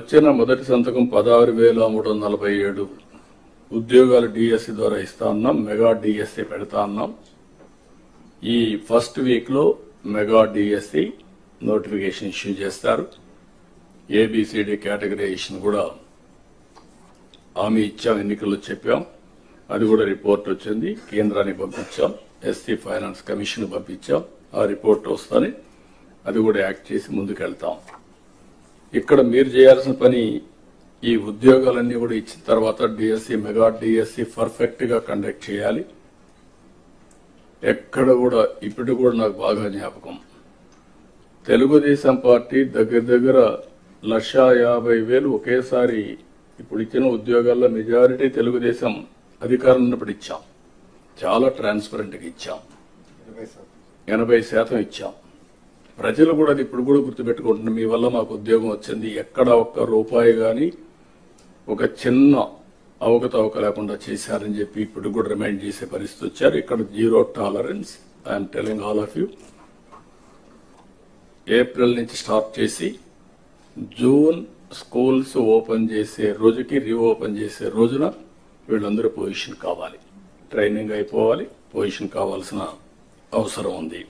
వచ్చిన మొదటి సంతకం 16,347 ఉద్యోగాలు డిఎస్సి ద్వారా ఇస్తా ఉన్నాం. మెగా డిఎస్సి పెడతా ఉన్నాం. ఈ ఫస్ట్ వీక్ లో మెగా డిఎస్సి నోటిఫికేషన్ ఇష్యూ చేస్తారు. ఏబిసిడి కేటగరైజేషన్ కూడా హామీ ఇచ్చాం, ఎన్నికల్లో చెప్పాం. అది కూడా రిపోర్ట్ వచ్చింది, కేంద్రానికి పంపించాం. ఎస్సీ ఫైనాన్స్ కమిషన్ పంపించాం. ఆ రిపోర్ట్ వస్తానే అది కూడా యాక్ట్ చేసి ముందుకెళ్తాం. ఇక్కడ మీరు చేయాల్సిన పని ఈ ఉద్యోగాలన్నీ కూడా ఇచ్చిన తర్వాత డిఎస్సి మెగా డిఎస్సి పర్ఫెక్ట్ గా కండక్ట్ చేయాలి. ఎక్కడ కూడా ఇప్పుడు కూడా నాకు బాగా జ్ఞాపకం, తెలుగుదేశం పార్టీ దగ్గర 1,50,000 ఒకేసారి ఇప్పుడు ఇచ్చిన ఉద్యోగాల్లో మెజారిటీ తెలుగుదేశం అధికారం ఉన్నప్పుడు ఇచ్చాం. చాలా ట్రాన్స్పరెంట్ గా ఇచ్చాం. 80% ఇచ్చాం. ప్రజలు కూడా అది ఇప్పుడు కూడా గుర్తుపెట్టుకుంటున్నారు. మీ వల్ల మాకు ఉద్యోగం వచ్చింది, ఎక్కడ ఒక్క రూపాయి గాని ఒక చిన్న అవకతవక లేకుండా చేశారని చెప్పి ఇప్పుడు కూడా రిమైండ్ చేసే పరిస్థితి వచ్చారు. ఇక్కడ zero tolerance. I'm telling all of you. April నుంచి స్టార్ట్ చేసి జూన్ స్కూల్స్ ఓపెన్ చేసే రోజుకి రీఓపెన్ చేసే రోజున వీళ్ళందరూ పొజిషన్ కావాలి, ట్రైనింగ్ అయిపోవాలి, పొజిషన్ కావాల్సిన అవసరం ఉంది.